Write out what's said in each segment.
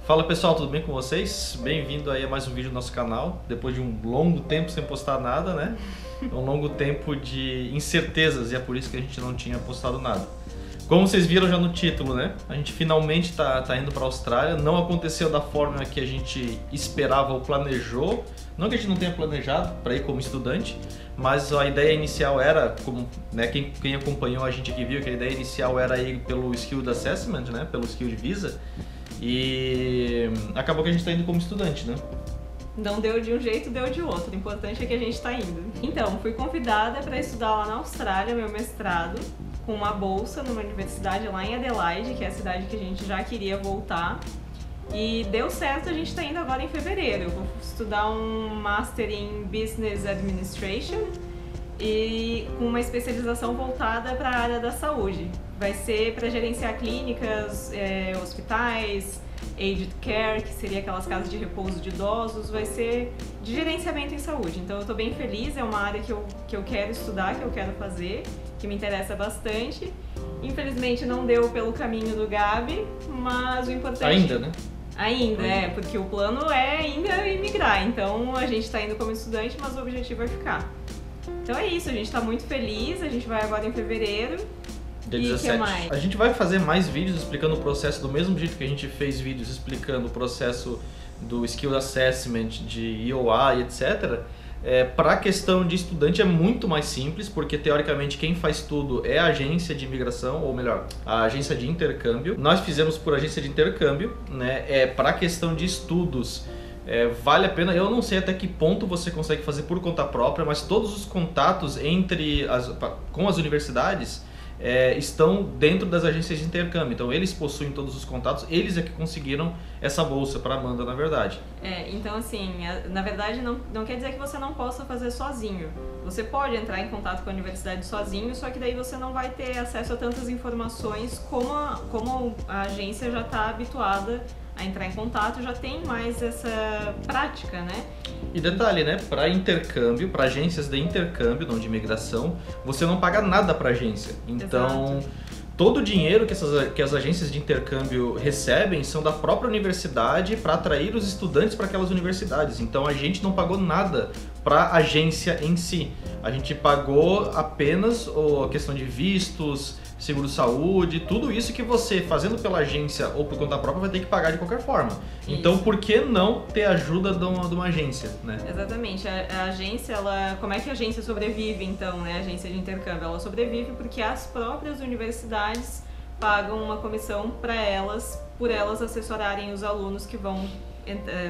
Fala pessoal, tudo bem com vocês? Bem-vindo aí a mais um vídeo do nosso canal. Depois de um longo tempo sem postar nada, né? Um longo tempo de incertezas e é por isso que a gente não tinha postado nada. Como vocês viram já no título, né? A gente finalmente tá indo para a Austrália. Não aconteceu da forma que a gente esperava ou planejou. Não que a gente não tenha planejado para ir como estudante, mas a ideia inicial era, como, né, quem acompanhou a gente aqui viu que a ideia inicial era ir pelo Skilled Assessment, né? Pelo Skilled Visa. E acabou que a gente está indo como estudante, né? Não deu de um jeito, deu de outro. O importante é que a gente está indo. Então, fui convidada para estudar lá na Austrália, meu mestrado, com uma bolsa numa universidade lá em Adelaide, que é a cidade que a gente já queria voltar. E deu certo, a gente está indo agora em fevereiro. Eu vou estudar um Master em Business Administration e com uma especialização voltada para a área da saúde. Vai ser para gerenciar clínicas, hospitais, aged care, que seria aquelas casas de repouso de idosos, vai ser de gerenciamento em saúde. Então eu estou bem feliz, é uma área que eu quero estudar, que eu quero fazer, que me interessa bastante. Infelizmente não deu pelo caminho do Gabi, mas o importante... Ainda, né? Ainda, porque o plano é ainda imigrar, então a gente está indo como estudante, mas o objetivo é ficar. Então é isso, a gente está muito feliz, a gente vai agora em fevereiro. Dia 17. Que mais? A gente vai fazer mais vídeos explicando o processo do mesmo jeito que a gente fez vídeos explicando o processo do Skill Assessment, de EOA e etc. Para a questão de estudante é muito mais simples, porque teoricamente quem faz tudo é a agência de imigração, ou melhor, a agência de intercâmbio. Nós fizemos por agência de intercâmbio, né? Para a questão de estudos, vale a pena. Eu não sei até que ponto você consegue fazer por conta própria, mas todos os contatos com as universidades estão dentro das agências de intercâmbio, então eles possuem todos os contatos, eles é que conseguiram essa bolsa para Amanda, na verdade. Então assim, na verdade não quer dizer que você não possa fazer sozinho. Você pode entrar em contato com a universidade sozinho, só que daí você não vai ter acesso a tantas informações como a agência já está habituada a entrar em contato, já tem mais essa prática, né? E detalhe, né? Para intercâmbio, para agências de intercâmbio, não de imigração, você não paga nada para agência. Então, todo o dinheiro que as agências de intercâmbio recebem são da própria universidade para atrair os estudantes para aquelas universidades. Então, a gente não pagou nada para a agência em si. A gente pagou apenas a questão de vistos, seguro-saúde, tudo isso que você, fazendo pela agência ou por conta própria, vai ter que pagar de qualquer forma. Isso. Então, por que não ter ajuda de uma agência, né? Exatamente. A agência, como é que a agência sobrevive, então, né? A agência de intercâmbio, ela sobrevive porque as próprias universidades pagam uma comissão para elas, por elas assessorarem os alunos que vão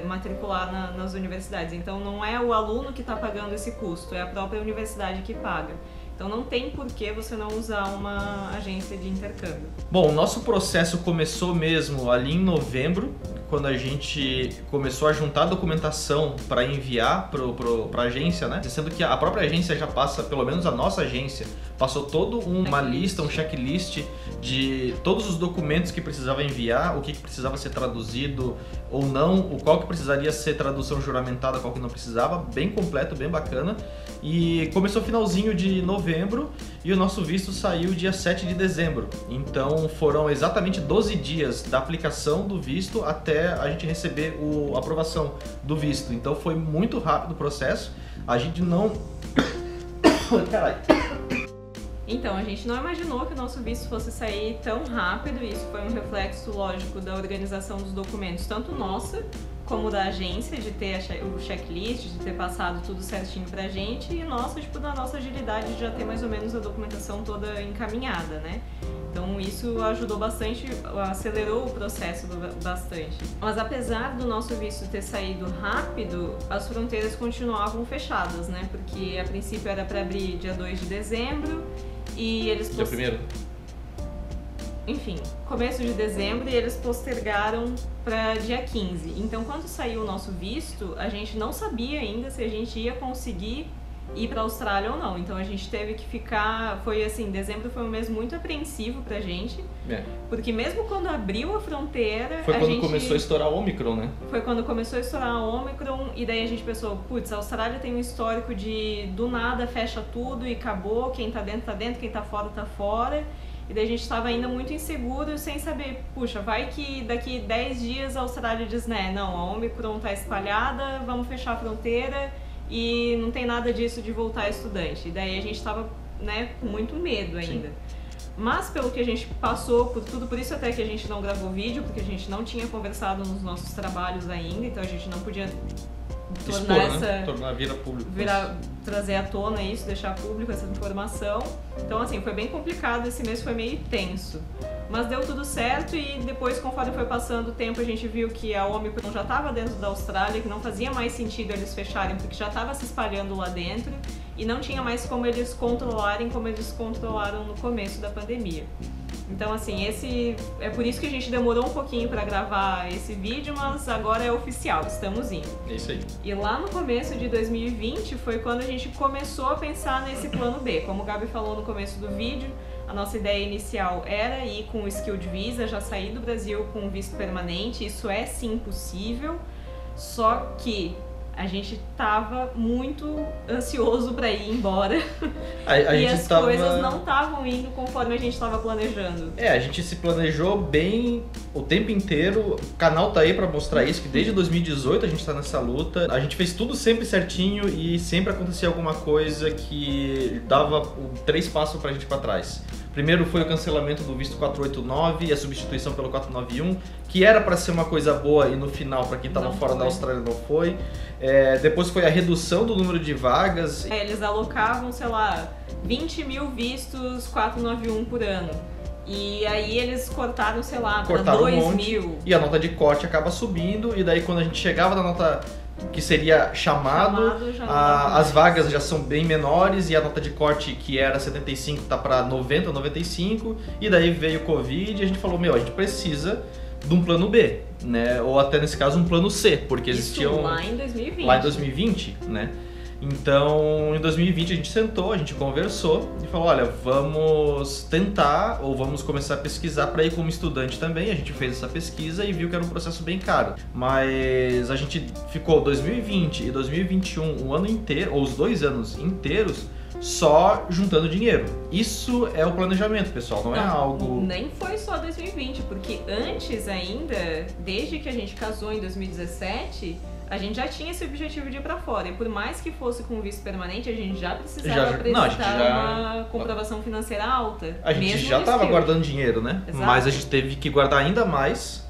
matricular nas universidades. Então, não é o aluno que está pagando esse custo, é a própria universidade que paga. Então não tem por que você não usar uma agência de intercâmbio. Bom, o nosso processo começou mesmo ali em novembro, quando a gente começou a juntar a documentação para enviar para a agência, né? Sendo que a própria agência já passa, pelo menos a nossa agência, passou toda uma lista, um checklist de todos os documentos que precisava enviar, o que precisava ser traduzido ou não, qual que precisaria ser tradução juramentada, qual que não precisava, bem completo, bem bacana. E começou finalzinho de novembro e o nosso visto saiu dia 7 de dezembro. Então foram exatamente 12 dias da aplicação do visto até a gente receber a aprovação do visto. Então foi muito rápido o processo. A gente não... Caralho. Então, a gente não imaginou que o nosso visto fosse sair tão rápido. Isso foi um reflexo, lógico, da organização dos documentos, tanto nossa como da agência, de ter o checklist, de ter passado tudo certinho pra gente, e nossa, da nossa agilidade de já ter mais ou menos a documentação toda encaminhada, né? Então isso ajudou bastante, acelerou o processo bastante. Mas apesar do nosso visto ter saído rápido, as fronteiras continuavam fechadas, né? Porque a princípio era para abrir dia 2 de dezembro e eles... Dia 1º? Enfim, começo de dezembro, e eles postergaram para dia 15. Então, quando saiu o nosso visto, a gente não sabia ainda se a gente ia conseguir ir para a Austrália ou não. Então, a gente teve que ficar... Foi assim, dezembro foi um mês muito apreensivo pra gente. Porque mesmo quando abriu a fronteira... Foi quando começou a estourar o Omicron, né? Foi quando começou a estourar o Omicron, e daí a gente pensou, putz, a Austrália tem um histórico de do nada fecha tudo e acabou, quem tá dentro, quem tá fora, tá fora. E daí a gente estava ainda muito inseguro, sem saber, puxa, vai que daqui 10 dias a Austrália diz, né, não, a Omicron tá espalhada, vamos fechar a fronteira e não tem nada disso de voltar estudante. E daí a gente estava, né, com muito medo ainda. Sim. Mas pelo que a gente passou por tudo, por isso até que a gente não gravou vídeo, porque a gente não tinha conversado nos nossos trabalhos ainda, então a gente não podia trazer à tona isso, deixar público essa informação. Então assim, foi bem complicado, esse mês foi meio tenso. Mas deu tudo certo e depois, conforme foi passando o tempo, a gente viu que a Omicron já estava dentro da Austrália, que não fazia mais sentido eles fecharem, porque já estava se espalhando lá dentro e não tinha mais como eles controlarem como eles controlaram no começo da pandemia. Então assim, é por isso que a gente demorou um pouquinho para gravar esse vídeo, mas agora é oficial, estamos indo. É isso aí. E lá no começo de 2020 foi quando a gente começou a pensar nesse plano B. Como o Gabi falou no começo do vídeo, a nossa ideia inicial era ir com o Skilled Visa, já sair do Brasil com visto permanente, isso é sim possível, só que a gente tava muito ansioso para ir embora e as coisas não estavam indo conforme a gente estava planejando. A gente se planejou bem o tempo inteiro, o canal tá aí para mostrar isso, que desde 2018 a gente tá nessa luta, a gente fez tudo sempre certinho e sempre acontecia alguma coisa que dava 3 passos pra gente para trás. Primeiro foi o cancelamento do visto 489 e a substituição pelo 491, que era para ser uma coisa boa e no final, para quem estava fora da Austrália, não foi. Depois foi a redução do número de vagas. Eles alocavam, sei lá, 20 mil vistos 491 por ano. E aí eles cortaram, sei lá, para 2 mil. E a nota de corte acaba subindo, e daí quando a gente chegava na nota que seria chamado as vagas já são bem menores e a nota de corte que era 75 tá para 90, 95, e daí veio o Covid e a gente falou, a gente precisa de um plano B, né? Ou até nesse caso um plano C, porque existiam... lá em 2020. Lá em 2020, né? Então, em 2020 a gente sentou, a gente conversou e falou, olha, vamos tentar ou vamos começar a pesquisar para ir como estudante também. A gente fez essa pesquisa e viu que era um processo bem caro. Mas a gente ficou 2020 e 2021, um ano inteiro, ou os 2 anos inteiros, só juntando dinheiro. Isso é o planejamento, pessoal, não é algo... Nem foi só 2020, porque antes ainda, desde que a gente casou em 2017... a gente já tinha esse objetivo de ir pra fora, e por mais que fosse com visto permanente, a gente já precisava apresentar uma comprovação financeira alta. A gente já estava guardando dinheiro, né? Exato. Mas a gente teve que guardar ainda mais,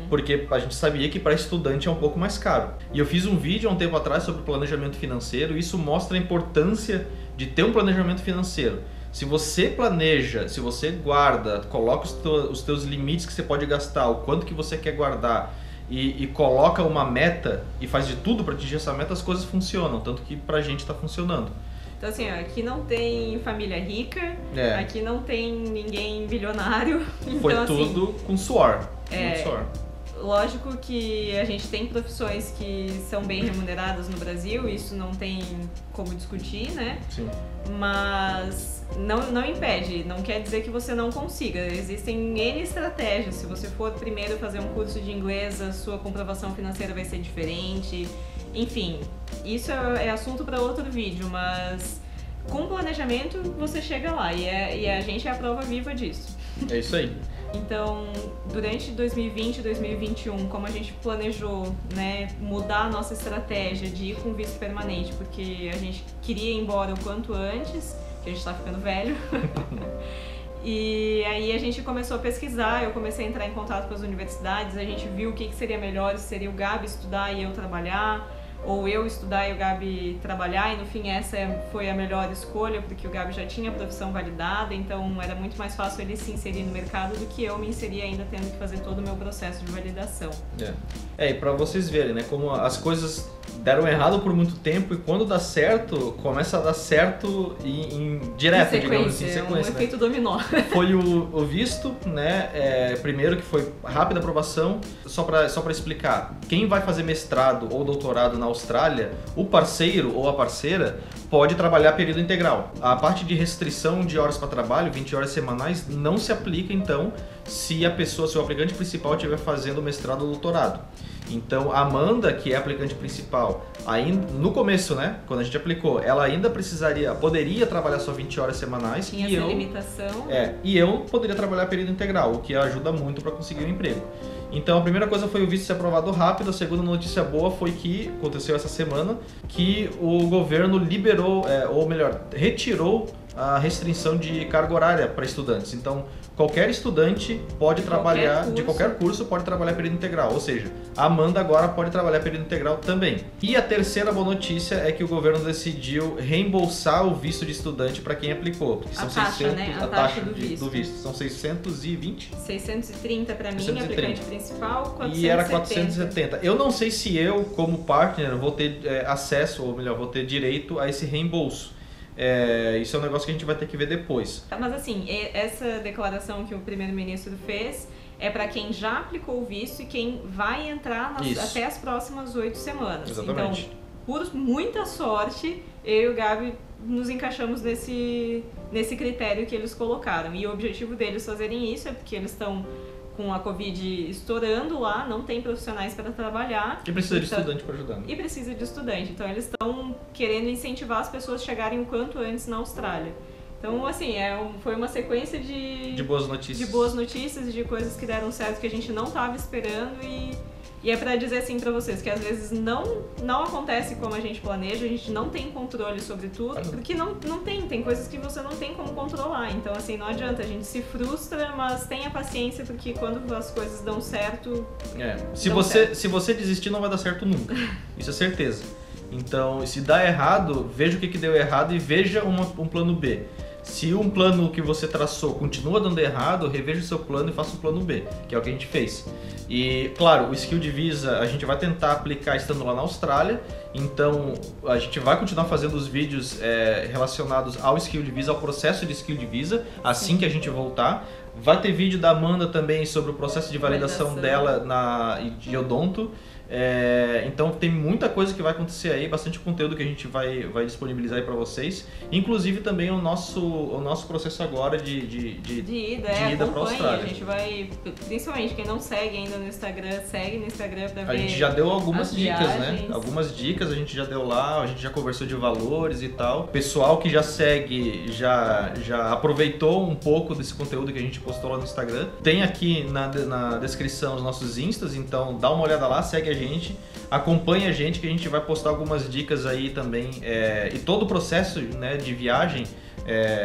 porque a gente sabia que para estudante é um pouco mais caro. E eu fiz um vídeo há um tempo atrás sobre planejamento financeiro, e isso mostra a importância de ter um planejamento financeiro. Se você planeja, se você guarda, coloca os teus limites que você pode gastar, o quanto que você quer guardar, e coloca uma meta e faz de tudo para atingir essa meta, as coisas funcionam, tanto que pra gente tá funcionando. Então assim, aqui não tem família rica, aqui não tem ninguém bilionário. Foi então, tudo assim, com suor. Muito suor. Lógico que a gente tem profissões que são bem remuneradas no Brasil, isso não tem como discutir, né? Sim. Mas não impede, não quer dizer que você não consiga. Existem N estratégias. Se você for primeiro fazer um curso de inglês, a sua comprovação financeira vai ser diferente. Enfim, isso é assunto para outro vídeo, mas com planejamento você chega lá e a gente é a prova viva disso. É isso aí. Então, durante 2020 e 2021, como a gente planejou, né, mudar a nossa estratégia de ir com visto permanente, porque a gente queria ir embora o quanto antes, que a gente tá ficando velho. E aí a gente começou a pesquisar, eu comecei a entrar em contato com as universidades, a gente viu o que seria melhor, se seria o Gabi estudar e eu trabalhar, ou eu estudar e o Gabi trabalhar, e no fim essa foi a melhor escolha, porque o Gabi já tinha a profissão validada, então era muito mais fácil ele se inserir no mercado do que eu me inserir ainda tendo que fazer todo o meu processo de validação. E pra vocês verem, né, como as coisas deram errado por muito tempo e quando dá certo, começa a dar certo direto, digamos assim, em sequência. Um efeito dominó. Foi o visto, né, primeiro que foi rápida aprovação, só pra explicar, quem vai fazer mestrado ou doutorado na Austrália, o parceiro ou a parceira pode trabalhar período integral. A parte de restrição de horas para trabalho, 20 horas semanais, não se aplica então se o aplicante principal estiver fazendo mestrado ou doutorado. Então, a Amanda, que é a aplicante principal, ainda, no começo, né, quando a gente aplicou, ela ainda poderia trabalhar só 20 horas semanais. Tinha essa limitação. E eu poderia trabalhar período integral, o que ajuda muito para conseguir um emprego. Então, a primeira coisa foi o visto ser aprovado rápido. A segunda notícia boa foi que, aconteceu essa semana, que o governo liberou, ou melhor, retirou a restrição de carga horária para estudantes. Então, qualquer estudante pode trabalhar, de qualquer curso, pode trabalhar período integral. Ou seja, a Amanda agora pode trabalhar período integral também. E a terceira boa notícia é que o governo decidiu reembolsar o visto de estudante para quem aplicou. Porque são a taxa do visto. São 620? 630 para mim, aplicante principal, 470. E era 470. Eu não sei se eu, como partner, vou ter acesso, ou melhor, vou ter direito a esse reembolso. Isso é um negócio que a gente vai ter que ver depois. Mas assim, essa declaração que o primeiro-ministro fez é para quem já aplicou o visto e quem vai entrar até as próximas 8 semanas. Exatamente. Então, por muita sorte, eu e o Gabi nos encaixamos nesse critério que eles colocaram. E o objetivo deles fazerem isso é porque eles estão com a Covid estourando lá, não tem profissionais para trabalhar. E precisa de estudante para ajudar. E precisa de estudante. Então, eles estão querendo incentivar as pessoas a chegarem o quanto antes na Austrália. Então, assim, foi uma sequência de boas notícias. De boas notícias e de coisas que deram certo que a gente não estava esperando e é pra dizer assim pra vocês, que às vezes não acontece como a gente planeja, a gente não tem controle sobre tudo, porque não tem coisas que você não tem como controlar. Então, assim, não adianta, a gente se frustra, mas tenha paciência, porque quando as coisas dão certo... Se você desistir, não vai dar certo nunca. Isso é certeza. Então, se dá errado, veja o que deu errado e veja um plano B. Se um plano que você traçou continua dando errado, reveja o seu plano e faça um plano B, que é o que a gente fez. E, claro, o Skilled Visa a gente vai tentar aplicar estando lá na Austrália, então a gente vai continuar fazendo os vídeos relacionados ao Skilled Visa, ao processo de Skilled Visa, assim que a gente voltar. Vai ter vídeo da Amanda também sobre o processo de validação dela de odonto. Então tem muita coisa que vai acontecer aí, bastante conteúdo que a gente vai disponibilizar aí para vocês, inclusive também o nosso processo agora de ida para a Austrália. A gente vai, principalmente quem não segue ainda no Instagram, segue no Instagram para ver. A gente já deu algumas dicas, viagens. né? Algumas dicas a gente já deu lá, a gente já conversou de valores e tal. Pessoal que já segue, já aproveitou um pouco desse conteúdo que a gente postou lá no Instagram. Tem aqui na descrição os nossos instas, então dá uma olhada lá, segue a gente, acompanha a gente que a gente vai postar algumas dicas aí também, e todo o processo, né, de viagem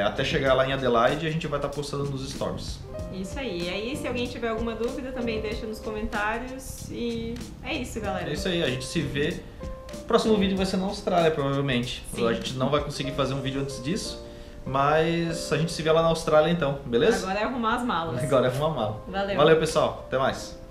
até chegar lá em Adelaide a gente vai estar postando nos stories. Isso aí. E aí, se alguém tiver alguma dúvida, também deixa nos comentários. E é isso, galera. É isso aí, a gente se vê. O próximo vídeo vai ser na Austrália, provavelmente. Sim. A gente não vai conseguir fazer um vídeo antes disso, mas a gente se vê lá na Austrália então, beleza? Agora é arrumar as malas. Agora é arrumar a mala. Valeu. Valeu, pessoal. Até mais.